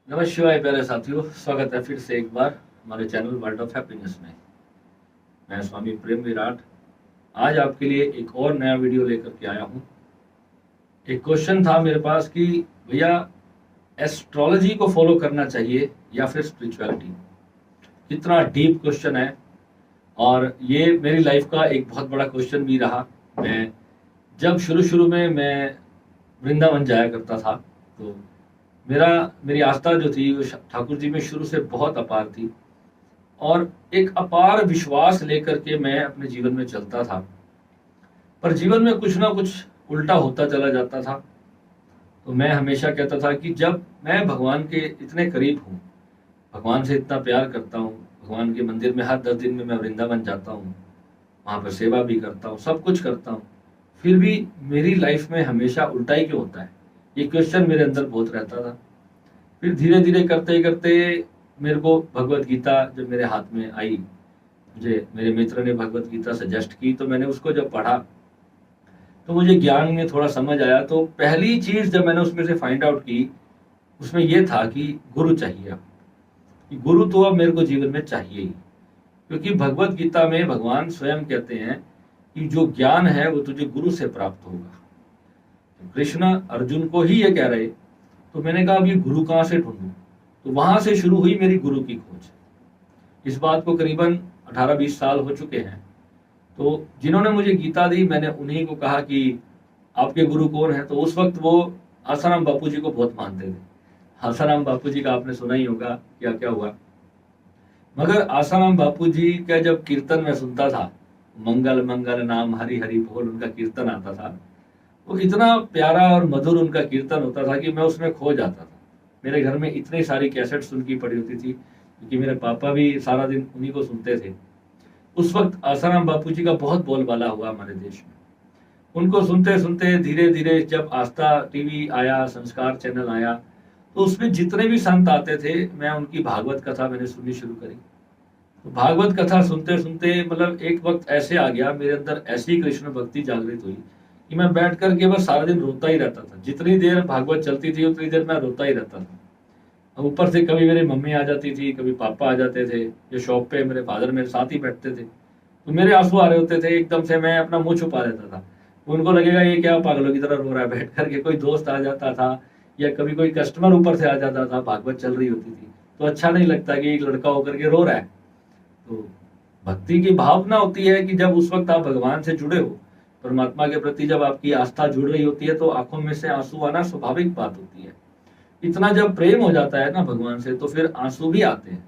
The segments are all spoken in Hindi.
नमस्कार प्यारे साथियों, स्वागत है फिर से एक बार हमारे चैनल वर्ल्ड ऑफ हैप्पीनेस में। मैं स्वामी प्रेम विराट आज आपके लिए एक और नया वीडियो लेकर के आया हूँ। एक क्वेश्चन था मेरे पास कि भैया एस्ट्रोलॉजी को फॉलो करना चाहिए या फिर स्पिरिचुअलिटी। कितना डीप क्वेश्चन है और ये मेरी लाइफ का एक बहुत बड़ा क्वेश्चन भी रहा। मैं जब शुरू शुरू में मैं वृंदावन जाया करता था तो मेरी आस्था जो थी वो ठाकुर जी में शुरू से बहुत अपार थी और एक अपार विश्वास लेकर के मैं अपने जीवन में चलता था। पर जीवन में कुछ ना कुछ उल्टा होता चला जाता था। तो मैं हमेशा कहता था कि जब मैं भगवान के इतने करीब हूँ, भगवान से इतना प्यार करता हूँ, भगवान के मंदिर में हर 10 दिन में मैं वृंदावन जाता हूँ, वहाँ पर सेवा भी करता हूँ, सब कुछ करता हूँ, फिर भी मेरी लाइफ में हमेशा उल्टा ही क्यों होता है, ये क्वेश्चन मेरे अंदर बहुत रहता था। फिर धीरे धीरे करते करते मेरे को भगवत गीता जब मेरे हाथ में आई, मुझे मेरे मित्र ने भगवत गीता सजेस्ट की, तो मैंने उसको जब पढ़ा तो मुझे ज्ञान में थोड़ा समझ आया। तो पहली चीज जब मैंने उसमें से फाइंड आउट की, उसमें यह था कि गुरु चाहिए। अब कि गुरु तो अब मेरे को जीवन में चाहिए ही, क्योंकि भगवत गीता में भगवान स्वयं कहते हैं कि जो ज्ञान है वो तुझे गुरु से प्राप्त होगा। तो कृष्ण अर्जुन को ही ये कह रहे। तो मैंने कहा अब ये गुरु कहाँ से ढूंढूं, तो वहां से शुरू हुई मेरी गुरु की खोज। इस बात को करीबन 18-20 साल हो चुके हैं। तो जिन्होंने मुझे गीता दी, मैंने उन्हीं को कहा कि आपके गुरु कौन है। तो उस वक्त वो आसाराम बापू जी को बहुत मानते थे। आसाराम बापू जी का आपने सुना ही होगा क्या क्या हुआ। मगर आसाराम बापू जी का जब कीर्तन मैं सुनता था, मंगल मंगल नाम हरि हरि बोल, उनका कीर्तन आता था, वो इतना प्यारा और मधुर उनका कीर्तन होता था कि मैं उसमें खो जाता था। मेरे घर में इतनी सारी कैसेट्स उनकी पड़ी होती थी, क्योंकि मेरे पापा भी सारा दिन उन्हीं को सुनते थे। उस वक्त आसाराम बापू जी का बहुत बोलबाला हुआ हमारे देश में। उनको सुनते सुनते धीरे धीरे जब आस्था टीवी आया, संस्कार चैनल आया, तो उसमें जितने भी संत आते थे, मैं उनकी भागवत कथा मैंने सुननी शुरू करी। तो भागवत कथा सुनते सुनते मतलब एक वक्त ऐसे आ गया मेरे अंदर, ऐसी कृष्ण भक्ति जागृत हुई कि मैं बैठ करके बस सारा दिन रोता ही रहता था। जितनी देर भागवत चलती थी उतनी देर मैं रोता ही रहता था। अब ऊपर से कभी मेरी मम्मी आ जाती थी, कभी पापा आ जाते थे, जो शॉप पे मेरे फादर मेरे साथ ही बैठते थे, तो मेरे आंसू आ रहे होते थे। एकदम से मैं अपना मुंह छुपा लेता था। उनको लगेगा ये क्या पागलों की तरह रो रहा है बैठ करके। कोई दोस्त आ जाता था या कभी कोई कस्टमर ऊपर से आ जाता था, भागवत चल रही होती थी, तो अच्छा नहीं लगता कि एक लड़का होकर के रो रहा है। तो भक्ति की भावना होती है कि जब उस वक्त आप भगवान से जुड़े हो, परमात्मा के प्रति जब आपकी आस्था जुड़ रही होती है, तो आंखों में से आंसू आना स्वाभाविक बात होती है। इतना जब प्रेम हो जाता है ना भगवान से, तो फिर आंसू भी आते हैं।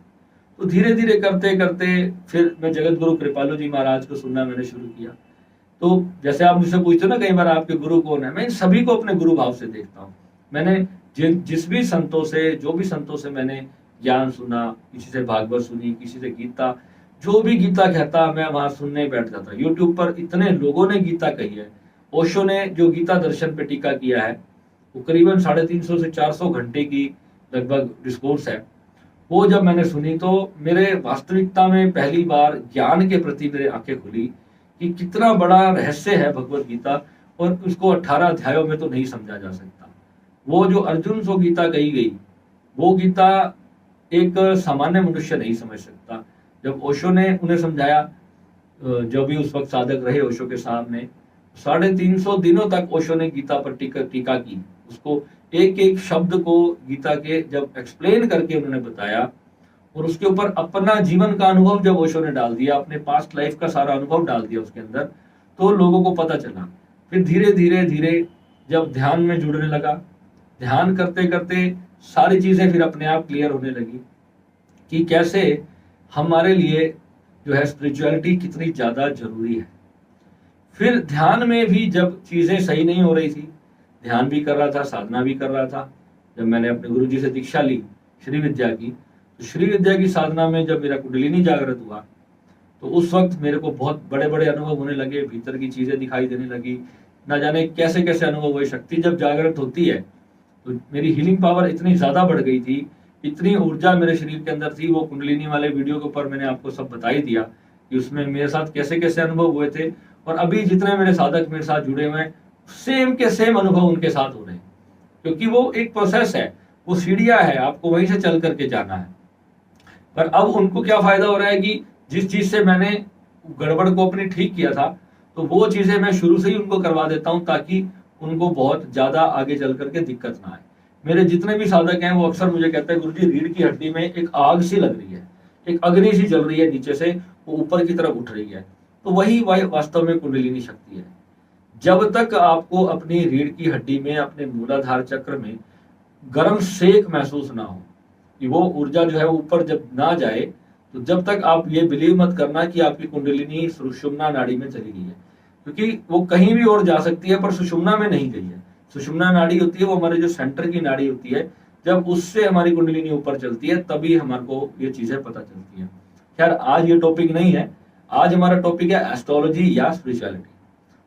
तो धीरे धीरे करते करते फिर मैं जगत गुरु कृपालु जी महाराज को सुनना मैंने शुरू किया। तो जैसे आप मुझसे पूछते हो ना कई बार आपके गुरु कौन है, मैं इन सभी को अपने गुरु भाव से देखता हूँ। मैंने जिस भी संतों से, जो भी संतों से मैंने ज्ञान सुना, किसी से भागवत सुनी, किसी से गीता, जो भी गीता कहता मैं वहां सुनने बैठ जाता। यूट्यूब पर इतने लोगों ने गीता कही है। ओशो ने जो गीता दर्शन पे टीका किया है, वो करीबन 350 से 400 घंटे की लगभग डिस्कोर्स है। वो जब मैंने सुनी तो मेरे वास्तविकता में पहली बार ज्ञान के प्रति मेरे आंखें खुली कि कितना बड़ा रहस्य है भगवत गीता, और उसको 18 अध्यायों में तो नहीं समझा जा सकता। वो जो अर्जुन को गीता कही गई, वो गीता एक सामान्य मनुष्य नहीं समझ सकता। जब ओशो ने उन्हें समझाया, जो भी उस वक्त साधक रहे ओशो के सामने, 350 दिनों तक ओशो ने गीता पर टीका की। उसको एक एक शब्द को गीता के जब एक्सप्लेन करके उन्होंने बताया, और उसके ऊपर अपना जीवन का अनुभव जब ओशो ने डाल दिया, अपने पास्ट लाइफ का सारा अनुभव डाल दिया उसके अंदर, तो लोगों को पता चला। फिर धीरे धीरे धीरे जब ध्यान में जुड़ने लगा, ध्यान करते करते सारी चीजें फिर अपने आप क्लियर होने लगी कि कैसे हमारे लिए जो है स्पिरिचुअलिटी कितनी ज्यादा जरूरी है। फिर ध्यान में भी जब चीजें सही नहीं हो रही थी, ध्यान भी कर रहा था, साधना भी कर रहा था। जब मैंने अपने गुरु जी से दीक्षा ली श्री विद्या की, तो श्री विद्या की साधना में जब मेरा कुंडलिनी जागृत हुआ, तो उस वक्त मेरे को बहुत बड़े बड़े अनुभव होने लगे, भीतर की चीजें दिखाई देने लगी। ना जाने कैसे कैसे अनुभव हुए। शक्ति जब जागृत होती है तो मेरी हीलिंग पावर इतनी ज्यादा बढ़ गई थी, इतनी ऊर्जा मेरे शरीर के अंदर थी। वो कुंडलिनी वाले वीडियो के ऊपर मैंने आपको सब बता ही दिया कि उसमें मेरे साथ कैसे कैसे अनुभव हुए थे। और अभी जितने मेरे साधक मेरे साथ जुड़े हुए हैं, सेम के सेम अनुभव उनके साथ हो रहे हैं, क्योंकि वो एक प्रोसेस है। वो सीढ़ियां है, आपको वहीं से चल करके जाना है। पर अब उनको क्या फायदा हो रहा है कि जिस चीज से मैंने गड़बड़ को अपनी ठीक किया था, तो वो चीजें मैं शुरू से ही उनको करवा देता हूं, ताकि उनको बहुत ज्यादा आगे चल करके दिक्कत ना आए। मेरे जितने भी साधक हैं वो अक्सर मुझे कहते हैं, गुरुजी रीढ़ की हड्डी में एक आग सी लग रही है, एक अग्नि सी जल रही है नीचे से, वो ऊपर की तरफ उठ रही है। तो वही वास्तव में कुंडलिनी शक्ति है। जब तक आपको अपनी रीढ़ की हड्डी में, अपने मूलाधार चक्र में गर्म सेक महसूस ना हो, कि वो ऊर्जा जो है ऊपर जब ना जाए, तो जब तक आप ये बिलीव मत करना कि आपकी कुंडलिनी सुषुम्ना नाड़ी में चली गई है, क्योंकि वो कहीं भी और जा सकती है पर सुषुम्ना में नहीं गई है। सुषुम्ना नाड़ी होती है वो हमारे जो सेंटर की नाड़ी होती है, जब उससे हमारी कुंडलिनी ऊपर चलती है तभी हमारे को ये चीजें पता चलती है। खैर आज ये टॉपिक नहीं है, आज हमारा टॉपिक है एस्ट्रोलॉजी या स्पिरिचुअलिटी।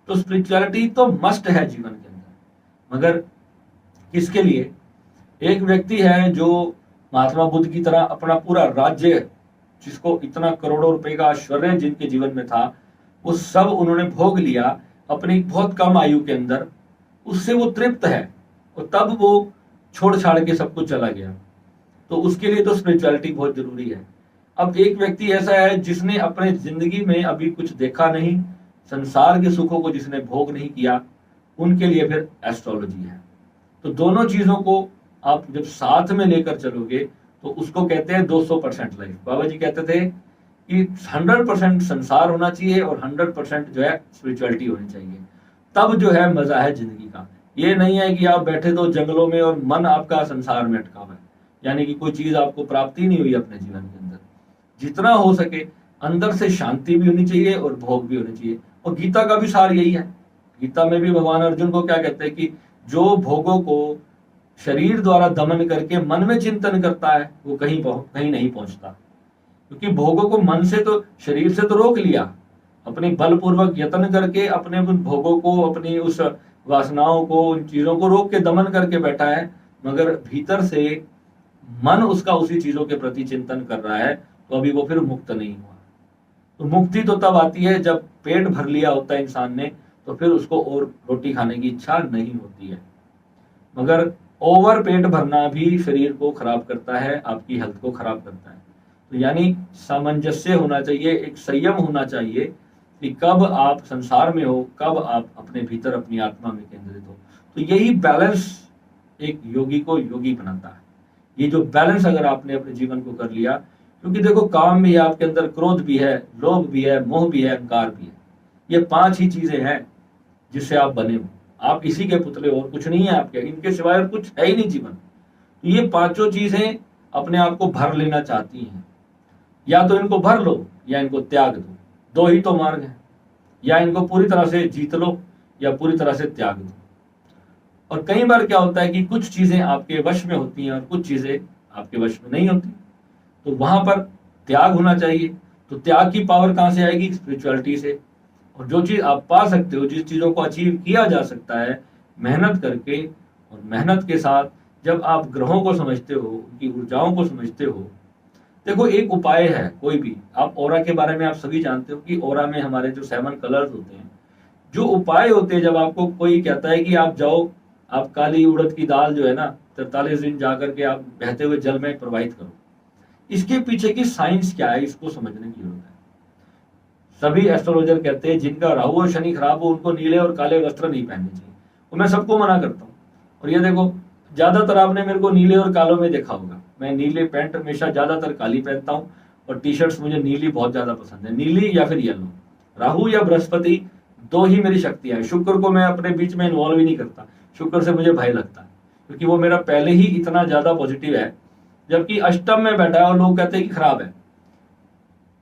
तो स्पिरिचुअलिटी तो मस्ट है जीवन के अंदर, मगर किसके लिए? एक व्यक्ति है जो महात्मा बुद्ध की तरह अपना पूरा राज्य, जिसको इतना करोड़ों रुपए का ऐश्वर्य जिनके जीवन में था, वो सब उन्होंने भोग लिया अपनी बहुत कम आयु के अंदर, उससे वो तृप्त है और तब वो छोड़ छाड़ के सब कुछ चला गया। तो उसके लिए तो स्पिरिचुअलिटी बहुत जरूरी है। अब एक व्यक्ति ऐसा है जिसने अपने जिंदगी में अभी कुछ देखा नहीं, संसार के सुखों को जिसने भोग नहीं किया, उनके लिए फिर एस्ट्रोलॉजी है। तो दोनों चीजों को आप जब साथ में लेकर चलोगे तो उसको कहते हैं 200% लाइफ। बाबा जी कहते थे कि 100% संसार होना चाहिए और 100% जो है स्पिरिचुअलिटी होनी चाहिए, तब जो है मजा है जिंदगी का। ये नहीं है कि आप बैठे तो जंगलों में और मन आपका संसार में अटका हुआ है, यानी कि कोई चीज आपको प्राप्ति नहीं हुई अपने जीवन के अंदर। जितना हो सके अंदर से शांति भी होनी चाहिए और भोग भी होने चाहिए। और गीता का भी सार यही है। गीता में भी भगवान अर्जुन को क्या कहते हैं कि जो भोगों को शरीर द्वारा दमन करके मन में चिंतन करता है वो कहीं नहीं पहुंचता, क्योंकि भोगों को मन से तो, शरीर से तो रोक लिया, अपनी बलपूर्वक यत्न करके अपने उन भोगों को, अपनी उस वासनाओं को, उन चीजों को रोक के दमन करके बैठा है, मगर भीतर से मन उसका उसी चीजों के प्रति चिंतन कर रहा है, तो अभी वो फिर मुक्त नहीं हुआ। तो मुक्ति तो तब आती है जब पेट भर लिया होता है इंसान ने, तो फिर उसको और रोटी खाने की इच्छा नहीं होती है। मगर ओवर पेट भरना भी शरीर को खराब करता है, आपकी हेल्थ को खराब करता है। तो यानी सामंजस्य होना चाहिए, एक संयम होना चाहिए कि कब आप संसार में हो, कब आप अपने भीतर अपनी आत्मा में केंद्रित हो। तो यही बैलेंस एक योगी को योगी बनाता है। ये जो बैलेंस अगर आपने अपने जीवन को कर लिया, क्योंकि देखो काम में आपके अंदर क्रोध भी है, लोभ भी है, मोह भी है, अहंकार भी है। ये 5 ही चीजें हैं जिससे आप बने हो। आप इसी के पुतले हो और कुछ नहीं है आपके, इनके सिवाय और कुछ है ही नहीं जीवन। तो ये 5 चीजें अपने आप को भर लेना चाहती हैं। या तो इनको भर लो या इनको त्याग दो, 2 ही तो मार्ग है। या इनको पूरी तरह से जीत लो या पूरी तरह से त्याग दो। और कई बार क्या होता है कि कुछ चीजें आपके वश में होती हैं और कुछ चीजें आपके वश में नहीं होती, तो वहां पर त्याग होना चाहिए। तो त्याग की पावर कहां से आएगी? स्पिरिचुअलिटी से। और जो चीज आप पा सकते हो, जिस चीजों को अचीव किया जा सकता है मेहनत करके, और मेहनत के साथ जब आप ग्रहों को समझते हो, उनकी ऊर्जाओं को समझते हो। देखो एक उपाय है कोई भी, आप ऑरा के बारे में आप सभी जानते हो कि ऑरा में हमारे जो 7 कलर्स होते हैं, जो उपाय होते हैं, जब आपको कोई कहता है कि आप जाओ, आप काली उड़द की दाल जो है ना 43 दिन जाकर के आप बहते हुए जल में प्रवाहित करो, इसके पीछे की साइंस क्या है, इसको समझने की जरूरत है। सभी एस्ट्रोलॉजर कहते हैं जिनका राहु और शनि खराब हो उनको नीले और काले वस्त्र नहीं पहनने चाहिए, और मैं सबको मना करता हूँ। और ये देखो ज्यादातर आपने मेरे को नीले और कालों में देखा होगा, मैं नीले पैंट हमेशा ज्यादातर काली पहनता हूँ, और टी शर्ट्स मुझे नीली बहुत ज्यादा पसंद है, नीली या फिर येलो। राहु या बृहस्पति 2 ही मेरी शक्तियां हैं। शुक्र को मैं अपने बीच में इन्वॉल्व ही नहीं करता, शुक्र से मुझे भय लगता है, क्योंकि वो मेरा पहले ही इतना ज्यादा पॉजिटिव है, जबकि अष्टम में बैठा है और लोग कहते हैं कि खराब है।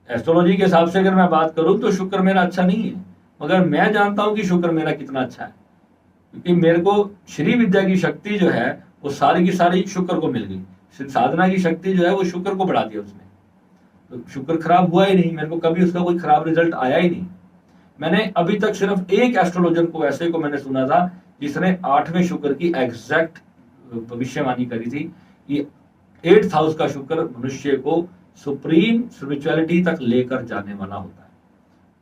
एस्ट्रोलॉजी के हिसाब से अगर मैं बात करूं तो शुक्र मेरा अच्छा नहीं है, मगर मैं जानता हूं कि शुक्र मेरा कितना अच्छा है, क्योंकि मेरे को श्री विद्या की शक्ति जो है वो सारी की सारी शुक्र को मिल गई। साधना की शक्ति जो है वो शुक्र को बढ़ा दिया उसने, तो शुक्र खराब हुआ ही नहीं, मेरे को कभी उसका कोई खराब रिजल्ट आया ही नहीं। मैंने अभी तक सिर्फ एक एस्ट्रोलॉजर को ऐसे को मैंने सुना था जिसने 8वें शुक्र की एग्जैक्ट भविष्यवाणी करी थी कि 8th हाउस का शुक्र मनुष्य को सुप्रीम स्पिरिचुअलिटी तक लेकर जाने वाला होता है।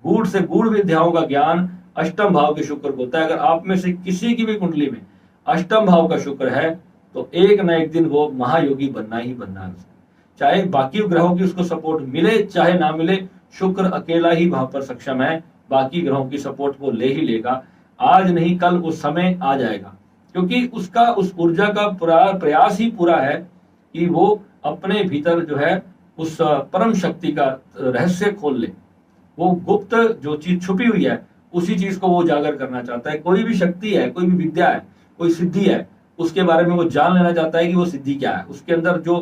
गूढ़ से गूढ़ विद्याओं का ज्ञान अष्टम भाव के शुक्र को होता है। अगर आप में से किसी की भी कुंडली में अष्टम भाव का शुक्र है तो एक ना एक दिन वो महायोगी बनना ही बनना है उसको। चाहे बाकी ग्रहों की उसको सपोर्ट मिले चाहे ना मिले, शुक्र अकेला ही वहां पर सक्षम है, बाकी ग्रहों की सपोर्ट वो ले ही लेगा। आज नहीं कल वो समय आ जाएगा, क्योंकि उसका उस ऊर्जा का प्रयास ही पूरा है कि वो अपने भीतर जो है उस परम शक्ति का रहस्य खोल ले। वो गुप्त जो चीज छुपी हुई है उसी चीज को वो उजागर करना चाहता है। कोई भी शक्ति है, कोई भी विद्या है, कोई सिद्धि है, उसके बारे में वो जान लेना चाहता है कि वो सिद्धि क्या है। उसके अंदर जो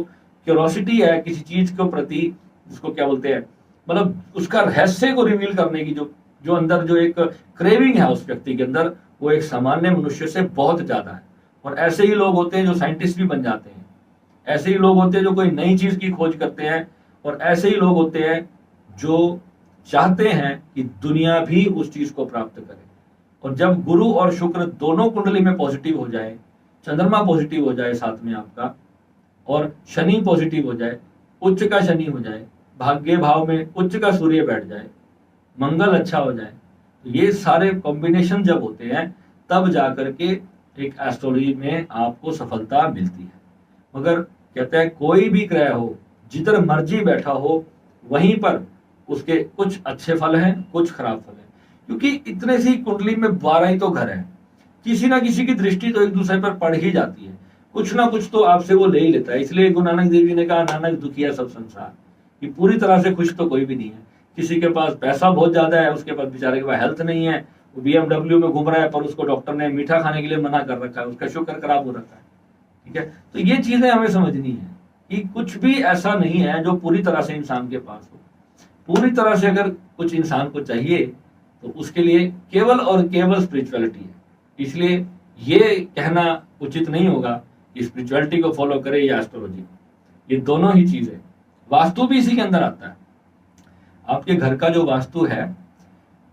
क्यूरोसिटी है किसी चीज के प्रति, जिसको क्या बोलते हैं, मतलब उसका रहस्य को रिवील करने की जो जो अंदर जो एक क्रेविंग है उस व्यक्ति के अंदर, वो एक सामान्य मनुष्य से बहुत ज्यादा है। और ऐसे ही लोग होते हैं जो साइंटिस्ट भी बन जाते हैं, ऐसे ही लोग होते हैं जो कोई नई चीज की खोज करते हैं, और ऐसे ही लोग होते हैं जो चाहते हैं कि दुनिया भी उस चीज को प्राप्त करे। और जब गुरु और शुक्र दोनों कुंडली में पॉजिटिव हो जाए, चंद्रमा पॉजिटिव हो जाए साथ में आपका, और शनि पॉजिटिव हो जाए, उच्च का शनि हो जाए, भाग्य भाव में उच्च का सूर्य बैठ जाए, मंगल अच्छा हो जाए, तो ये सारे कॉम्बिनेशन जब होते हैं तब जाकर के एक एस्ट्रोलॉजी में आपको सफलता मिलती है। मगर कहते हैं कोई भी ग्रह हो, जिधर मर्जी बैठा हो, वहीं पर उसके कुछ अच्छे फल हैं, कुछ खराब फल हैं। क्योंकि इतने सी कुंडली में 12 ही तो घर हैं, किसी ना किसी की दृष्टि तो एक दूसरे पर पड़ ही जाती है, कुछ ना कुछ तो आपसे वो ले ही लेता है। इसलिए गुरु नानक देव जी ने कहा, नानक दुखिया सब संसार, कि पूरी तरह से खुश तो कोई भी नहीं है। किसी के पास पैसा बहुत ज्यादा है, उसके पास बेचारे के पास हेल्थ नहीं है, वो BMW में घूम रहा है, पर उसको डॉक्टर ने मीठा खाने के लिए मना कर रखा है, उसका शुगर खराब हो रखा है। ठीक है, तो ये चीजें हमें समझनी है कि कुछ भी ऐसा नहीं है जो पूरी तरह से इंसान के पास हो। पूरी तरह से अगर कुछ इंसान को चाहिए तो उसके लिए केवल और केवल स्पिरिचुअलिटी है। इसलिए ये कहना उचित नहीं होगा कि स्पिरिचुअलिटी को फॉलो करे या एस्ट्रोलॉजी को, ये दोनों ही चीजें। वास्तु भी इसी के अंदर आता है। आपके घर का जो वास्तु है,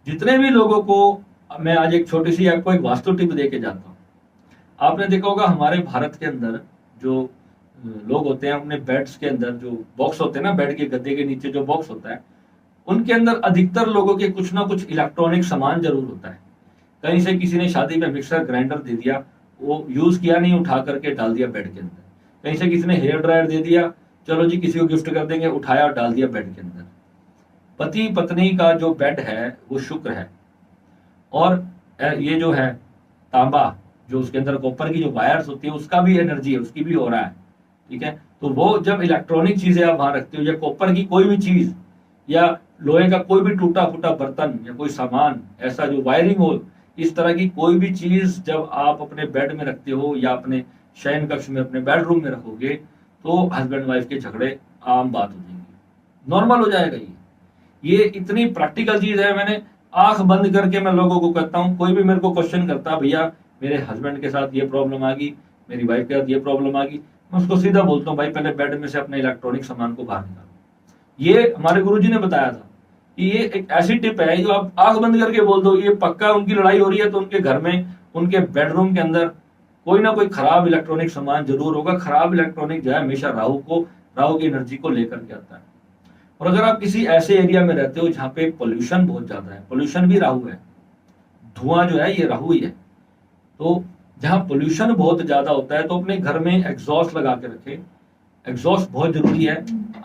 जितने भी लोगों को मैं आज एक छोटी सी आपको एक वास्तु टिप दे के जाता हूँ। आपने देखा होगा हमारे भारत के अंदर जो लोग होते हैं, अपने बेड्स के अंदर जो बॉक्स होते हैं ना, बेड के गद्दे के नीचे जो बॉक्स होता है, उनके अंदर अधिकतर लोगों के कुछ ना कुछ इलेक्ट्रॉनिक सामान जरूर होता है। कहीं से किसी ने शादी में मिक्सर ग्राइंडर दे दिया, वो यूज किया नहीं, उठा करके डाल दिया बेड के अंदर। कहीं से किसी ने हेयर ड्रायर दे दिया, चलो जी किसी को गिफ्ट कर देंगे, उठाया और डाल दिया बेड के अंदर। पति पत्नी का जो बेड है वो शुक्र है, और ये जो है तांबा, जो उसके अंदर कॉपर की जो वायर्स होती है, उसका भी एनर्जी है, उसकी भी हो रहा है। ठीक है, तो वो जब इलेक्ट्रॉनिक चीजें आप वहां रखते हो, या कॉपर की कोई भी चीज, या लोहे का कोई भी टूटा फूटा बर्तन, या कोई सामान ऐसा जो वायरिंग हो, इस तरह की कोई भी चीज जब आप अपने बेड में रखते हो या अपने शयन कक्ष में, अपने बेडरूम में रखोगे, तो हस्बैंड वाइफ के झगड़े आम बात हो जाएंगे, नॉर्मल हो जाएगा। ये इतनी प्रैक्टिकल चीज है। मैंने आंख बंद करके मैं लोगों को कहता हूँ, कोई भी मेरे को क्वेश्चन करता, भैया मेरे हस्बैंड के साथ ये प्रॉब्लम आ गई, मेरी वाइफ के साथ ये प्रॉब्लम आ गई, मैं उसको सीधा बोलता हूँ, भाई पहले बेड में से अपने इलेक्ट्रॉनिक सामान को बाहर निकालो। ये हमारे गुरुजी ने बताया था कि ये एक ऐसी टिप है जो आप आंख बंद करके बोल दो, ये पक्का उनकी लड़ाई हो रही है तो उनके घर में, उनके बेडरूम के अंदर कोई ना कोई खराब इलेक्ट्रॉनिक सामान जरूर होगा। खराब इलेक्ट्रॉनिक जो है हमेशा राहु की एनर्जी को लेकर के आता है। और अगर आप किसी ऐसे एरिया में रहते हो जहाँ पे पोल्यूशन बहुत ज्यादा है, पोल्यूशन भी राहु है, धुआं जो है ये राहु ही है, तो जहाँ पोल्यूशन बहुत ज्यादा होता है तो अपने घर में एग्जॉस्ट लगा के रखें। एग्जॉस्ट बहुत जरूरी है,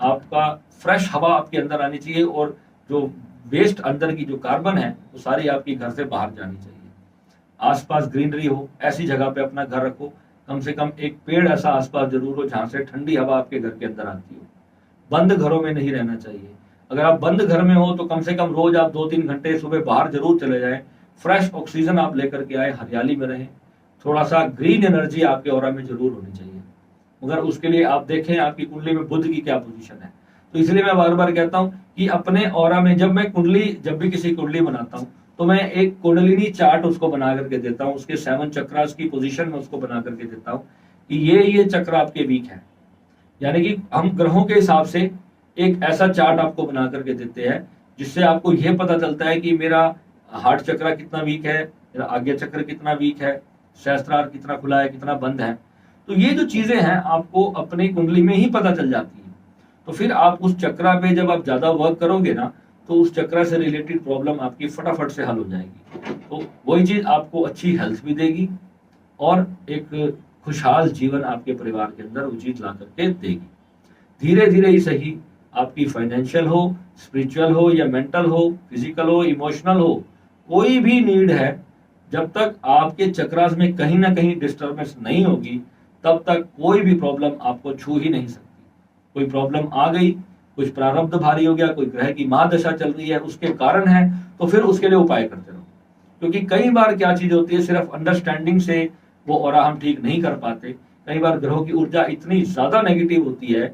आपका फ्रेश हवा आपके अंदर आनी चाहिए, और जो वेस्ट अंदर की जो कार्बन है वो सारी आपकी घर से बाहर जानी चाहिए। आसपास ग्रीनरी हो, ऐसी जगह पे अपना घर रखो, कम से कम एक पेड़ ऐसा आसपास जरूर हो जहां से ठंडी हवा आपके घर के अंदर आती हो। बंद घरों में नहीं रहना चाहिए। अगर आप बंद घर में हो तो कम से कम रोज आप 2-3 घंटे सुबह बाहर जरूर चले जाएं, फ्रेश ऑक्सीजन आप लेकर के आए, हरियाली में रहें, थोड़ा सा ग्रीन एनर्जी आपके ऑरा में जरूर होनी चाहिए। मगर उसके लिए आप देखें आपकी कुंडली में बुध की क्या पोजीशन है। तो इसलिए मैं बार बार कहता हूं कि अपने ऑरा में, जब भी किसी कुंडली बनाता हूं तो मैं एक कुंडलिनी चार्ट उसको बना करके देता हूं, उसके 7 चक्रास की पोजीशन में उसको बना करके देता हूं कि ये चक्र आपके वीक है। यानी कि हम ग्रहों के हिसाब से एक ऐसा चार्ट आपको बना करके देते हैं जिससे आपको यह पता चलता है कि मेरा हार्ट चक्र कितना वीक है, मेरा आज्ञा चक्र कितना वीक है, सहस्त्रार कितना खुला है, कितना बंद है। तो ये जो चीजें हैं आपको अपनी कुंडली में ही पता चल जाती है। तो फिर आप उस चक्रा पे जब आप ज्यादा वर्क करोगे ना, तो उस चक्रा से रिलेटेड प्रॉब्लम आपकी फटाफट से हल हो जाएगी। तो वही चीज आपको अच्छी हेल्थ भी देगी और एक खुशहाल जीवन आपके परिवार के अंदर वो चीज ला करके देगी। धीरे धीरे ही सही, आपकी फाइनेंशियल हो, स्पिरिचुअल हो या मेंटल हो, फिजिकल हो, इमोशनल हो, कोई भी नीड है, जब तक आपके चक्रास में कहीं ना कहीं डिस्टर्बेंस नहीं होगी, तब तक कोई भी प्रॉब्लम आपको छू ही नहीं सकती। कोई प्रॉब्लम आ गई, कुछ प्रारब्ध भारी हो गया, कोई ग्रह की महादशा चल रही है, उसके कारण है, तो फिर उसके लिए उपाय करते रहो। क्योंकि कई बार क्या चीज होती है, सिर्फ अंडरस्टैंडिंग से वो ऑरा हम ठीक नहीं कर पाते। कई बार ग्रहों की ऊर्जा इतनी ज्यादा नेगेटिव होती है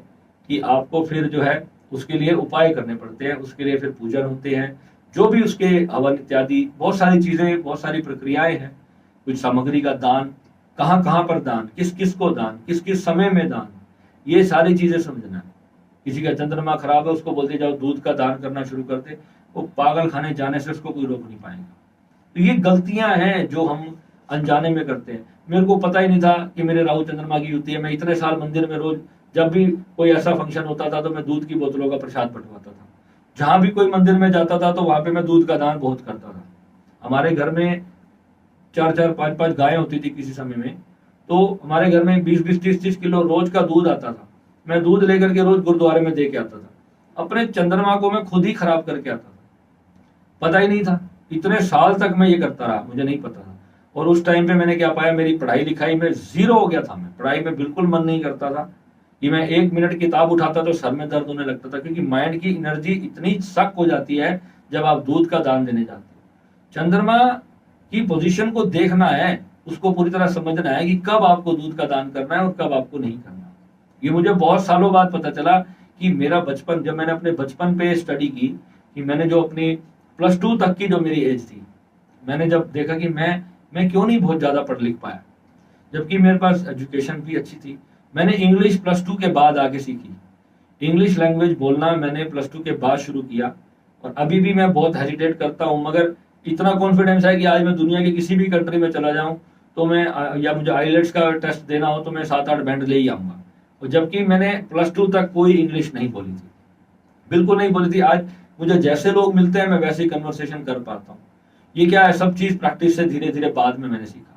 कि आपको फिर जो है उसके लिए उपाय करने पड़ते हैं, उसके लिए फिर पूजन होते हैं, जो भी उसके हवन इत्यादि बहुत सारी चीजें, बहुत सारी प्रक्रियाएं हैं। कुछ सामग्री का दान, कहाँ कहाँ पर दान, किस किस को दान, किस किस समय में दान, ये सारी चीजें समझना है। किसी का चंद्रमा खराब है, उसको बोलते जाओ दूध का दान करना शुरू कर दे, वो पागल खाने जाने से उसको कोई रोक नहीं पाएगा। तो ये गलतियां हैं जो हम अनजाने में करते हैं। मेरे को पता ही नहीं था कि मेरे राहु चंद्रमा की युति है। मैं इतने साल मंदिर में रोज जब भी कोई ऐसा फंक्शन होता था तो मैं दूध की बोतलों का प्रसाद बंटवाता था। जहां भी कोई मंदिर में जाता था तो वहां पे मैं दूध का दान बहुत करता था। हमारे घर में 4-4, 5-5 गायें होती थी किसी समय में, तो हमारे घर में 20-20, 30-30 किलो रोज का दूध आता था। मैं दूध लेकर के रोज गुरुद्वारे में दे के आता था। अपने चंद्रमा को मैं खुद ही खराब करके आता था, पता ही नहीं था। इतने साल तक मैं ये करता रहा, मुझे नहीं पता था। और उस टाइम पे मैंने क्या पाया, मेरी पढ़ाई लिखाई में जीरो हो गया था। मैं पढ़ाई में बिल्कुल मन नहीं करता था कि मैं 1 मिनट किताब उठाता तो सर में दर्द होने लगता था, क्योंकि माइंड की एनर्जी इतनी सक हो जाती है जब आप दूध का दान देने जाते हो। चंद्रमा की पोजीशन को देखना है, उसको पूरी तरह समझना है कि कब आपको दूध का दान करना है और कब आपको नहीं करना। ये मुझे बहुत सालों बाद पता चला कि मेरा बचपन, जब मैंने अपने बचपन पे स्टडी की, कि मैंने जो अपनी +2 तक की जो मेरी एज थी, मैंने जब देखा कि मैं क्यों नहीं बहुत ज्यादा पढ़ लिख पाया, जबकि मेरे पास एजुकेशन भी अच्छी थी। मैंने इंग्लिश +2 के बाद आके सीखी। इंग्लिश लैंग्वेज बोलना मैंने +2 के बाद शुरू किया। और अभी भी मैं बहुत हेजिटेट करता हूँ, मगर इतना कॉन्फिडेंस है कि आज मैं दुनिया के किसी भी कंट्री में चला जाऊं तो मैं, या मुझे आईलेट्स का टेस्ट देना हो तो मैं 7-8 बैंड ले ही आऊंगा। और जबकि मैंने +2 तक कोई इंग्लिश नहीं बोली थी, बिल्कुल नहीं बोली थी। आज मुझे जैसे लोग मिलते हैं मैं वैसे ही कन्वर्सेशन कर पाता हूँ। ये क्या है, सब चीज प्रैक्टिस से धीरे धीरे बाद में मैंने सीखा।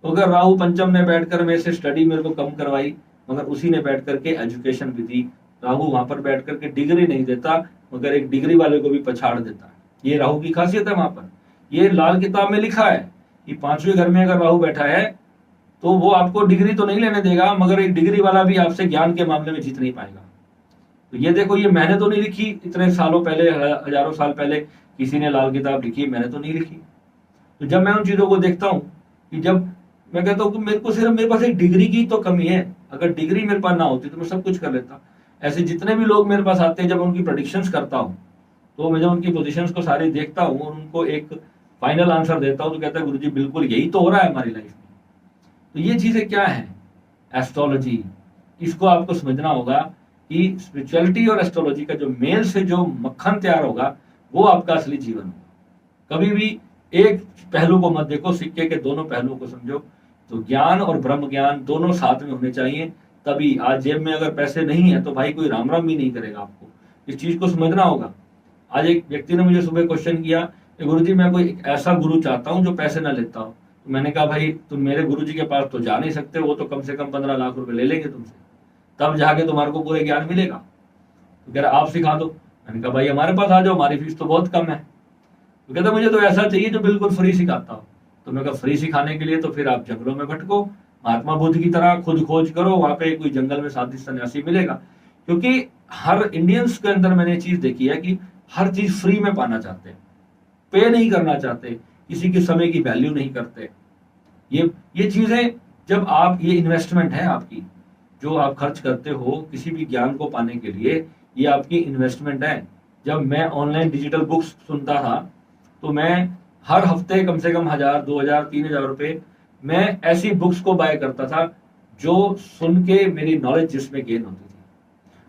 तो अगर राहु पंचम ने बैठकर मेरे से स्टडी मेरे को कम करवाई, मगर उसी ने बैठ करके एजुकेशन भी दी। राहु वहां पर बैठ करके डिग्री नहीं देता, मगर एक डिग्री वाले को भी पछाड़ देता है। ये राहु की खासियत है। वहां पर ये लाल किताब में लिखा है कि 5वें घर में अगर राहु बैठा है तो वो आपको डिग्री तो नहीं लेने देगा, मगर एक डिग्री वाला भी आपसे ज्ञान के मामले में जीत नहीं पाएगा। तो ये देखो, ये मैंने तो नहीं लिखी, इतने सालों पहले, हजारों साल पहले किसी ने लाल किताब लिखी, मैंने तो नहीं लिखी। तो जब मैं उन चीजों को देखता हूँ, कि जब मैं कहता हूँ कि मेरे को सिर्फ मेरे पास एक डिग्री की तो कमी है, अगर डिग्री मेरे पास ना होती तो मैं सब कुछ कर लेता। ऐसे जितने भी लोग मेरे पास आते हैं, जब उनकी प्रेडिक्शंस करता हूँ, तो मैं जब उनकी पोजीशंस को सारी देखता हूँ और उनको एक फाइनल आंसर देता हूँ, तो कहता है गुरुजी बिल्कुल यही तो हो रहा है हमारी लाइफ में। तो ये चीजें क्या है, एस्ट्रोलॉजी, इसको आपको समझना होगा कि स्पिरिचुअलिटी और एस्ट्रोलॉजी का जो मेल से जो मक्खन तैयार होगा, वो आपका असली जीवन होगा। कभी भी एक पहलू को मत देखो, सिक्के के दोनों पहलुओं को समझो। तो ज्ञान और ब्रह्म ज्ञान दोनों साथ में होने चाहिए, तभी। आज जेब में अगर पैसे नहीं है तो भाई कोई राम राम भी नहीं करेगा आपको। इस चीज को समझना होगा। आज एक व्यक्ति ने मुझे सुबह क्वेश्चन किया, गुरुजी मैं कोई ऐसा गुरु चाहता हूँ जो पैसे ना लेता हो। तो मैंने कहा भाई तुम मेरे गुरुजी के पास तो जा नहीं सकते, वो तो कम से कम 15 लाख रुपए ले लेंगे तुमसे, तब जाके तुम्हारे को पूरे ज्ञान मिलेगा। तो कह रहा आप सिखा दो। मैंने कहा भाई हमारे पास आ जाओ, हमारी फीस तो बहुत कम है। तो कहता मुझे तो ऐसा चाहिए जो बिल्कुल फ्री सिखाता हो। तो मैं कहा फ्री सिखाने के लिए तो फिर आप जंगलों में भटको, महात्मा बुद्ध की तरह खुद खोज करो, वहां पे कोई जंगल में साधु सन्यासी मिलेगा। क्योंकि हर इंडियंस के अंदर मैंने चीज देखी है कि हर चीज फ्री में पाना चाहते हैं, पे नहीं करना चाहते, किसी के समय की वैल्यू नहीं करते। ये चीजें, जब आप, ये इन्वेस्टमेंट है आपकी, जो आप खर्च करते हो किसी भी ज्ञान को पाने के लिए, ये आपकी इन्वेस्टमेंट है। जब मैं ऑनलाइन डिजिटल बुक्स सुनता था तो मैं हर हफ्ते कम से कम 1000, 2000, 3000 रुपए मैं ऐसी बुक्स को बाय करता था जो सुन के मेरी नॉलेज जिसमें गेन होती थी।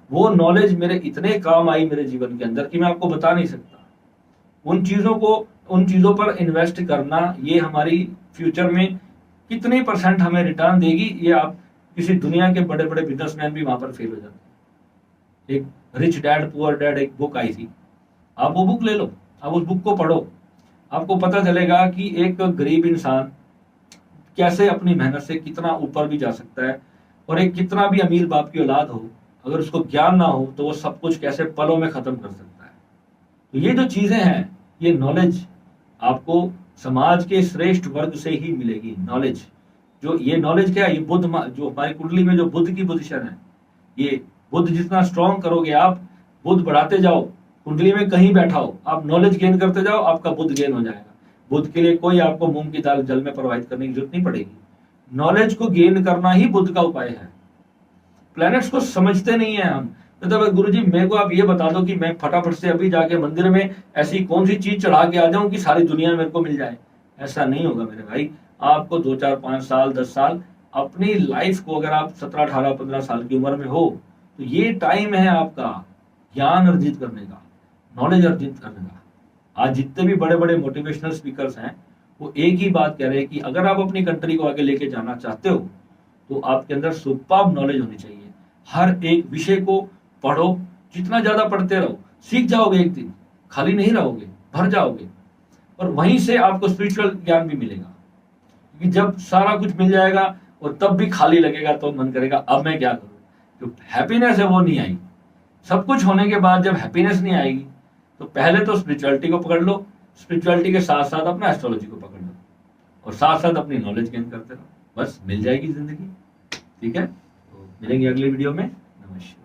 वो नॉलेज मेरे इतने काम आई मेरे जीवन के अंदर कि मैं आपको बता नहीं सकता। उन चीजों पर इन्वेस्ट करना, ये हमारी फ्यूचर में कितने % हमें रिटर्न देगी, ये आप किसी दुनिया के बड़े बड़े बिजनेसमैन भी वहां पर फेल हो जाते हैं। एक रिच डैड पुअर डैड एक बुक आई थी, आप वो बुक ले लो, आप उस बुक को पढ़ो, आपको पता चलेगा कि एक गरीब इंसान कैसे अपनी मेहनत से कितना ऊपर भी जा सकता है, और एक कितना भी अमीर बाप की औलाद हो, अगर उसको ज्ञान ना हो तो वो सब कुछ कैसे पलों में खत्म कर सकता है। तो ये जो चीजें हैं, ये नॉलेज आपको समाज के श्रेष्ठ वर्ग से ही मिलेगी। नॉलेज, जो ये नॉलेज क्या है, ये बुद्ध जो हमारी कुंडली में जो बुद्ध की पोजीशन है, ये बुद्ध जितना स्ट्रॉन्ग करोगे आप, बुद्ध बढ़ाते जाओ, कुंडली में कहीं बैठा हो, आप नॉलेज गेन करते जाओ, आपका बुद्ध गेन हो जाएगा। बुद्ध के लिए कोई आपको मूंग की दाल जल में प्रवाहित करने की जरूरत नहीं पड़ेगी। नॉलेज को गेन करना ही बुद्ध का उपाय है। प्लैनेट्स को समझते नहीं है हम। मतलब गुरुजी मेरे को आप ये बता दो कि मैं फटाफट से अभी जाके मंदिर में ऐसी कौन सी चीज चढ़ा के आ जाऊं कि सारी दुनिया मेरे को मिल जाए, ऐसा नहीं होगा मेरे भाई। आपको 2 4 5 साल 10 साल अपनी लाइफ को, अगर आप 17 18 15 साल की उम्र में हो तो ये टाइम है आपका ज्ञान अर्जित करने का, नॉलेज अर्जित करने का। आज जितने भी बड़े बड़े मोटिवेशनल स्पीकर्स हैं वो एक ही बात कह रहे हैं कि अगर आप अपनी कंट्री को आगे लेके जाना चाहते हो तो आपके अंदर सुपर्ब नॉलेज होनी चाहिए। हर एक विषय को पढ़ो, जितना ज्यादा पढ़ते रहो सीख जाओगे, एक दिन खाली नहीं रहोगे, भर जाओगे। और वहीं से आपको स्पिरिचुअल ज्ञान भी मिलेगा, क्योंकि जब सारा कुछ मिल जाएगा और तब भी खाली लगेगा तो मन करेगा अब मैं क्या करूं। जो हैप्पीनेस है वो नहीं आई। सब कुछ होने के बाद जब हैप्पीनेस नहीं आएगी तो पहले तो स्पिरिचुअलिटी को पकड़ लो, स्पिरिचुअलिटी के साथ साथ अपना एस्ट्रोलॉजी को पकड़ लो, और साथ साथ अपनी नॉलेज गेन करते रहो, बस मिल जाएगी जिंदगी। ठीक है, तो मिलेंगे अगले वीडियो में। नमस्कार।